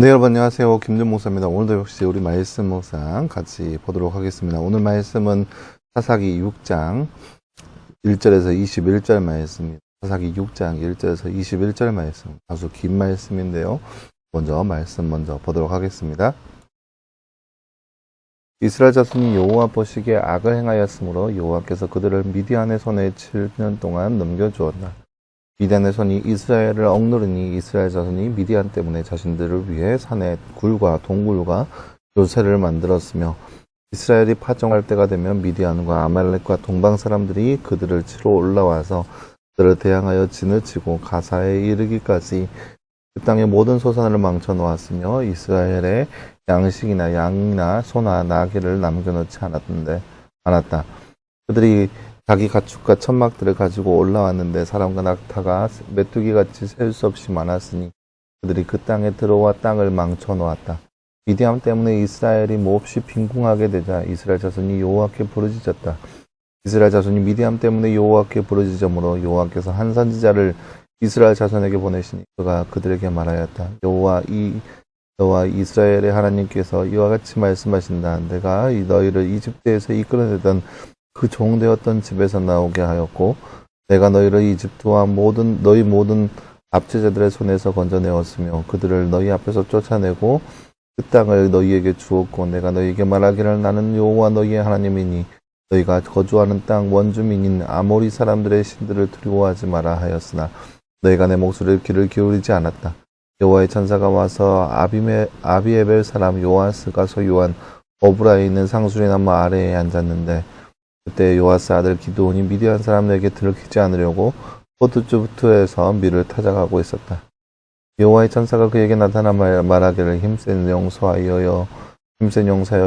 네, 여러분 안녕하세요. 김준 목사입니다. 오늘도 역시 우리 말씀 묵상 같이 보도록 하겠습니다. 오늘 말씀은 사사기 6장 1절에서 21절 말씀입니다. 사사기 6장 1절에서 21절 말씀. 다소 긴 말씀인데요. 말씀 먼저 보도록 하겠습니다. 이스라엘 자손이 여호와 보시기에 악을 행하였으므로 여호와께서 그들을 미디안의 손에 7년 동안 넘겨주었다. 미디안의 손이 이스라엘을 억누르니 이스라엘 자손이 미디안 때문에 자신들을 위해 산에 굴과 동굴과 요새를 만들었으며 이스라엘이 파종할 때가 되면 미디안과 아말렉과 동방 사람들이 그들을 치러 올라와서 그들을 대항하여 진을 치고 가사에 이르기까지 그 땅의 모든 소산을 망쳐 놓았으며 이스라엘의 양식이나 양이나 소나 나귀를 남겨놓지 않았다. 그들이 자기 가축과 천막들을 가지고 올라왔는데 사람과 낙타가 메뚜기같이 셀 수 없이 많았으니 그들이 그 땅에 들어와 땅을 망쳐 놓았다. 미디안 때문에 이스라엘이 몹시 빈궁하게 되자 이스라엘 자손이 여호와께 부르짖었다. 이스라엘 자손이 미디안 때문에 여호와께 부르짖음으로 여호와께서 한 선지자를 이스라엘 자손에게 보내시니 그가 그들에게 말하였다. 여호와 이스라엘의 하나님께서 이와 같이 말씀하신다. 내가 너희를 이집트에서 이끌어내던 그 종되었던 집에서 나오게 하였고 내가 너희를 이집트와 너희 모든 압제자들의 손에서 건져내었으며 그들을 너희 앞에서 쫓아내고 그 땅을 너희에게 주었고 내가 너희에게 말하기를 나는 여호와 너희의 하나님이니 너희가 거주하는 땅 원주민인 아모리 사람들의 신들을 두려워하지 마라 하였으나 너희가 내 목소리를 귀를 기울이지 않았다. 여호와의 천사가 와서 아비에벨 사람 요아스가 소유한 오브라에 있는 상수리 나무 아래에 앉았는데 그때 요아스 아들 기드온이 미디안 사람들에게 들키지 않으려고 포트주부트에서 밀을 타작하고 있었다. 여호와의 천사가 그에게 나타나 말하기를 힘센 용사여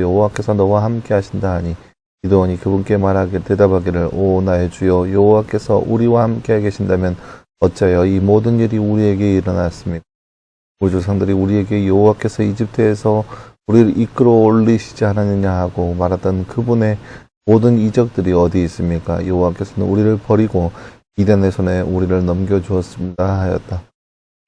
여호와께서 너와 함께 하신다 하니 기드온이 그분께 대답하기를 오 나의 주여 여호와께서 우리와 함께 계신다면 어찌하여 이 모든 일이 우리에게 일어났습니까? 우리 조상들이 우리에게 여호와께서 이집트에서 우리를 이끌어 올리시지 않았느냐 하고 말하던 그분의 모든 이적들이 어디 있습니까? 여호와께서는 우리를 버리고 미디안의 손에 우리를 넘겨주었습니다 하였다.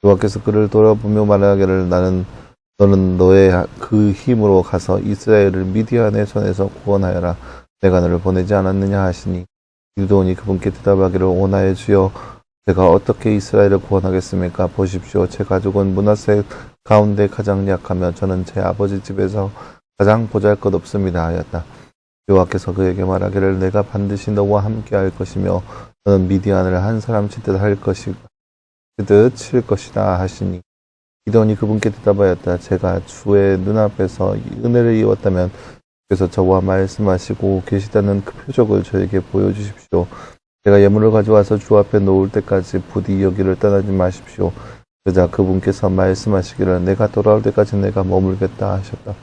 여호와께서 그를 돌아보며 말하기를 너는 너의 그 힘으로 가서 이스라엘을 미디안의 손에서 구원하여라. 내가 너를 보내지 않았느냐 하시니 기드온이 그분께 대답하기를 오 나의 주여 제가 어떻게 이스라엘을 구원하겠습니까? 보십시오. 제 가족은 므낫세 가운데 가장 약하며 저는 제 아버지 집에서 가장 보잘것없습니다 하였다. 여호와께서 그에게 말하기를 내가 반드시 너와 함께 할 것이며 너는 미디안을 한 사람 치듯 칠 것이다 하시니 기드온이 그분께 대답하였다. 제가 주의 눈앞에서 은혜를 이뤘다면 주께서 저와 말씀하시고 계시다는 그 표적을 저에게 보여주십시오. 제가 예물을 가져와서 주 앞에 놓을 때까지 부디 여기를 떠나지 마십시오. 그러자 그분께서 말씀하시기를 내가 돌아올 때까지 내가 머물겠다 하셨다.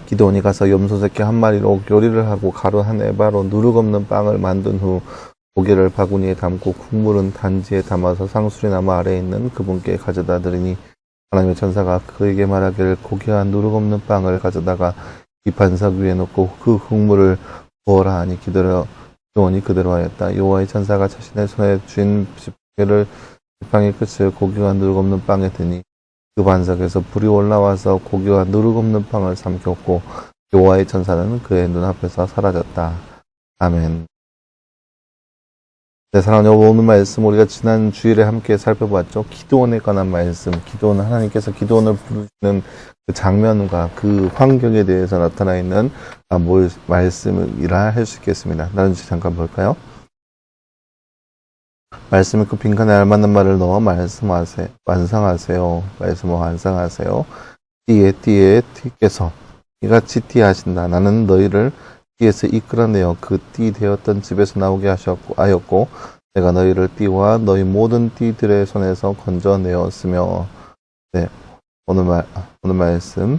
기드온이 가서 염소 새끼 한 마리로 요리를 하고 가루 한 에바로 누룩 없는 빵을 만든 후 고기를 바구니에 담고 국물은 단지에 담아서 상수리 나무 아래에 있는 그분께 가져다 드리니 하나님의 천사가 그에게 말하기를 고기와 누룩 없는 빵을 가져다가 이 반석 위에 놓고 그 국물을 부어라 하니 기드온이 그대로 하였다. 여호와의 천사가 자신의 손에 쥔 지팡이를 지팡이 끝을 고기와 누룩 없는 빵에 드니 그 반석에서 불이 올라와서 고기와 누룩 없는 빵을 삼켰고 여호와의 천사는 그의 눈앞에서 사라졌다. 아멘. 네, 사랑하는 여러분, 오늘 말씀 우리가 지난 주일에 함께 살펴봤죠. 기드온에 관한 말씀, 하나님께서 기드온을 부르시는 그 장면과 그 환경에 대해서 나타나 있는 말씀이라 할 수 있겠습니다. 다른 주 잠깐 볼까요? 말씀을 그 빈칸에 알맞는 말을 넣어 완성하세요. 말씀을 완성하세요. 띠에 띠께서 이같이 띠하신다. 나는 너희를 띠에서 이끌어내어 그 띠 되었던 집에서 나오게 하였고 내가 너희를 띠와 너희 모든 띠들의 손에서 건져내었으며 네, 오늘 말씀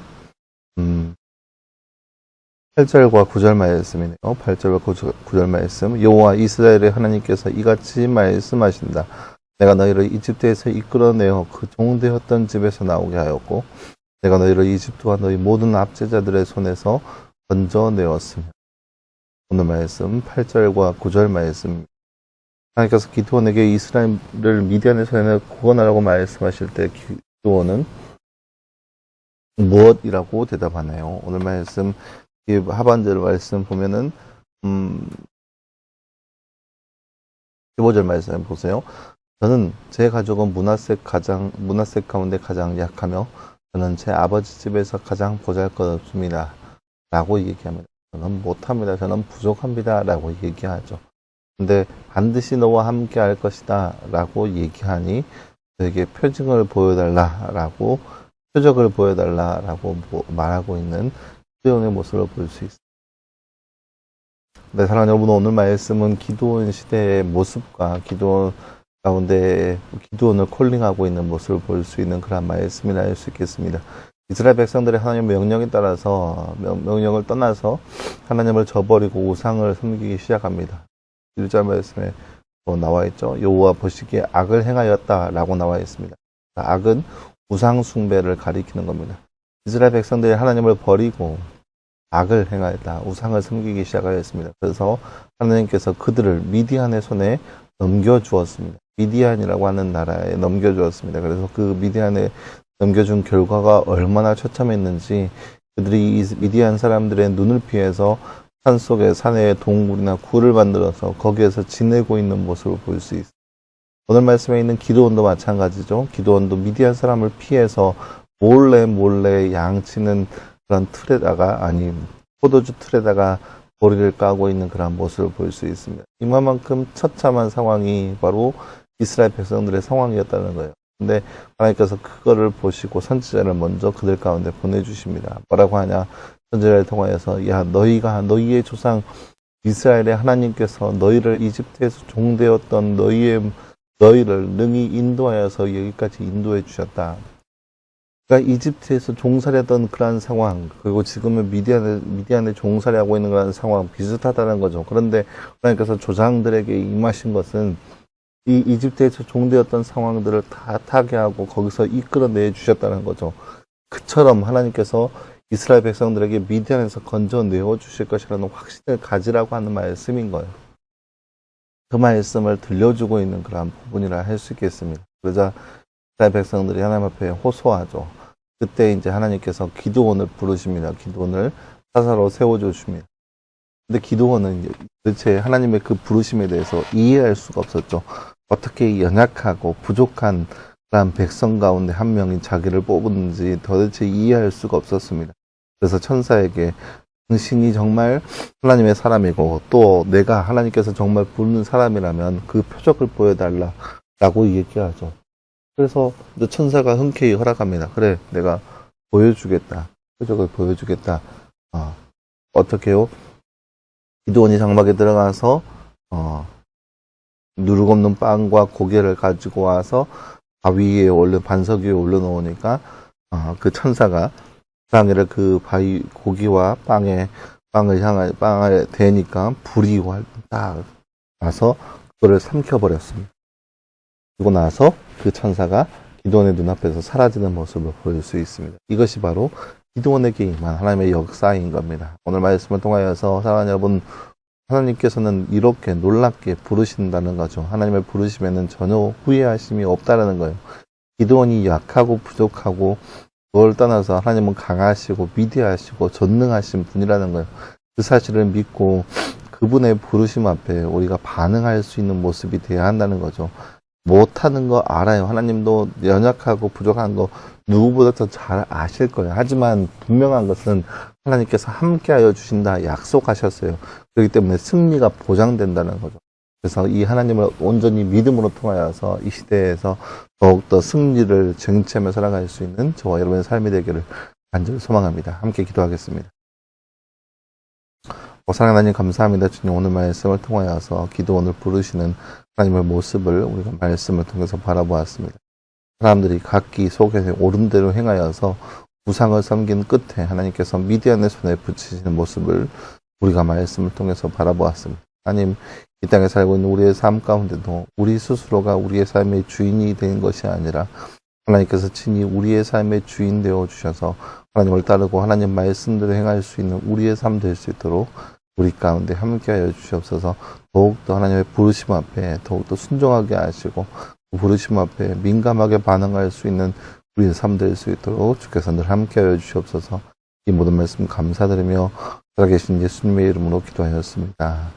8절과 9절 말씀이네요. 8절과 9절 말씀. 여호와 이스라엘의 하나님께서 이같이 말씀하신다. 내가 너희를 이집트에서 이끌어내어 그 종되었던 집에서 나오게 하였고 내가 너희를 이집트와 너희 모든 압제자들의 손에서 건져내었으며 오늘 말씀 8절과 9절 말씀. 하나님께서 기드온에게 이스라엘을 미디안의 손에 구원하라고 말씀하실 때 기도원은 무엇이라고 대답하나요? 오늘 말씀, 이 하반절 말씀 보면은, 15절 말씀 보세요. 저는 제 가족은 문하세 가운데 가장 약하며, 저는 제 아버지 집에서 가장 보잘것없습니다. 라고 얘기합니다. 저는 못합니다. 저는 부족합니다. 라고 얘기하죠. 근데 반드시 너와 함께 할 것이다. 라고 얘기하니, 저에게 표적을 보여달라. 라고 말하고 있는 기도원의 모습을 볼 수 있습니다. 네, 사랑하는 여러분, 오늘 말씀은 기도원 시대의 모습과 기도원 가운데 기도원을 콜링하고 있는 모습을 볼 수 있는 그런 말씀이라 할 수 있겠습니다. 이스라엘 백성들의 하나님의 명령에 따라서 명령을 떠나서 하나님을 저버리고 우상을 섬기기 시작합니다. 1절 말씀에 나와 있죠. 여호와 보시기에 악을 행하였다라고 나와 있습니다. 악은 우상 숭배를 가리키는 겁니다. 이스라엘 백성들이 하나님을 버리고 악을 행하였다. 우상을 섬기기 시작하였습니다. 그래서 하나님께서 그들을 미디안의 손에 넘겨주었습니다. 미디안이라고 하는 나라에 넘겨주었습니다. 그래서 그 미디안에 넘겨준 결과가 얼마나 처참했는지 그들이 이 미디안 사람들의 눈을 피해서 산에 동굴이나 굴을 만들어서 거기에서 지내고 있는 모습을 볼 수 있습니다. 오늘 말씀에 있는 기드온도 마찬가지죠. 기드온도 미디안 사람을 피해서 몰래 양치는 그런 포도주 틀에다가 보리를 까고 있는 그런 모습을 볼 수 있습니다. 이만큼 처참한 상황이 바로 이스라엘 백성들의 상황이었다는 거예요. 근데 하나님께서 그거를 보시고 선지자를 먼저 그들 가운데 보내주십니다. 뭐라고 하냐? 선지자를 통하여서 야 너희의 조상 이스라엘의 하나님께서 너희를 이집트에서 종되었던 너희를 능히 인도하여서 여기까지 인도해 주셨다. 그러니까 이집트에서 종살이했던 그러한 상황, 그리고 지금은 미디안에 종살이하고 있는 그런 상황 비슷하다는 거죠. 그런데 하나님께서 조상들에게 임하신 것은 이 이집트에서 종되었던 상황들을 다 타개하고 거기서 이끌어내 주셨다는 거죠. 그처럼 하나님께서 이스라엘 백성들에게 미디안에서 건져내어 주실 것이라는 확신을 가지라고 하는 말씀인 거예요. 그 말씀을 들려주고 있는 그런 부분이라 할 수 있겠습니다. 그러자 이스라엘 백성들이 하나님 앞에 호소하죠. 그때 이제 하나님께서 기드온을 부르십니다. 기드온을 사사로 세워주십니다. 근데 기드온은 도대체 하나님의 그 부르심에 대해서 이해할 수가 없었죠. 어떻게 연약하고 부족한 그런 백성 가운데 한 명이 자기를 뽑았는지 도대체 이해할 수가 없었습니다. 그래서 천사에게 당신이 정말 하나님의 사람이고 또 내가 하나님께서 정말 부르는 사람이라면 그 표적을 보여달라라고 얘기하죠. 그래서 천사가 흔쾌히 허락합니다. 그래, 내가 보여주겠다. 표적을 보여주겠다. 어떻게요? 기드온이 장막에 들어가서 누룩 없는 빵과 고기를 가지고 와서 반석 위에 올려놓으니까 그 천사가 방해를 그 고기와 빵을 대니까 불이 딱 나서 그거를 삼켜버렸습니다. 그리고 나서 그 천사가 기드온의 눈앞에서 사라지는 모습을 보일 수 있습니다. 이것이 바로 기드온에게 임한 하나님의 역사인 겁니다. 오늘 말씀을 통하여서 사랑하는 여러분, 하나님께서는 이렇게 놀랍게 부르신다는 거죠. 하나님을 부르시면은 전혀 후회하심이 없다라는 거예요. 기드온이 약하고 부족하고 그걸 떠나서 하나님은 강하시고 위대하시고 전능하신 분이라는 거예요. 그 사실을 믿고 그분의 부르심 앞에 우리가 반응할 수 있는 모습이 되어야 한다는 거죠. 못하는 거 알아요. 하나님도 연약하고 부족한 거 누구보다 더 잘 아실 거예요. 하지만 분명한 것은 하나님께서 함께하여 주신다 약속하셨어요. 그렇기 때문에 승리가 보장된다는 거죠. 그래서 이 하나님을 온전히 믿음으로 통하여서 이 시대에서 더욱더 승리를 쟁취하며 살아갈 수 있는 저와 여러분의 삶이 되기를 간절히 소망합니다. 함께 기도하겠습니다. 사랑하는 하나님 감사합니다. 주님 오늘 말씀을 통하여서 기도원을 부르시는 하나님의 모습을 우리가 말씀을 통해서 바라보았습니다. 사람들이 각기 속에 옳은 대로 행하여서 우상을 섬긴 끝에 하나님께서 미디안의 손에 붙이시는 모습을 우리가 말씀을 통해서 바라보았습니다. 하나님, 이 땅에 살고 있는 우리의 삶 가운데도 우리 스스로가 우리의 삶의 주인이 된 것이 아니라 하나님께서 친히 우리의 삶의 주인 되어 주셔서 하나님을 따르고 하나님 말씀대로 행할 수 있는 우리의 삶 될 수 있도록 우리 가운데 함께하여 주시옵소서. 더욱더 하나님의 부르심 앞에 더욱더 순종하게 하시고 그 부르심 앞에 민감하게 반응할 수 있는 우리의 삶 될 수 있도록 주께서 늘 함께하여 주시옵소서. 이 모든 말씀 감사드리며 살아계신 예수님의 이름으로 기도하였습니다.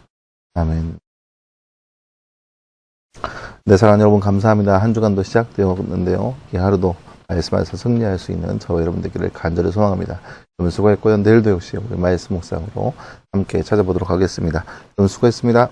아멘. 네, 사랑하는 여러분 감사합니다. 한 주간도 시작되었는데요. 이 하루도 말씀에서 승리할 수 있는 저와 여러분 되기를 간절히 소망합니다. 여러분 수고했고요. 내일도 역시 우리 말씀 묵상으로 함께 찾아보도록 하겠습니다. 여러분 수고했습니다.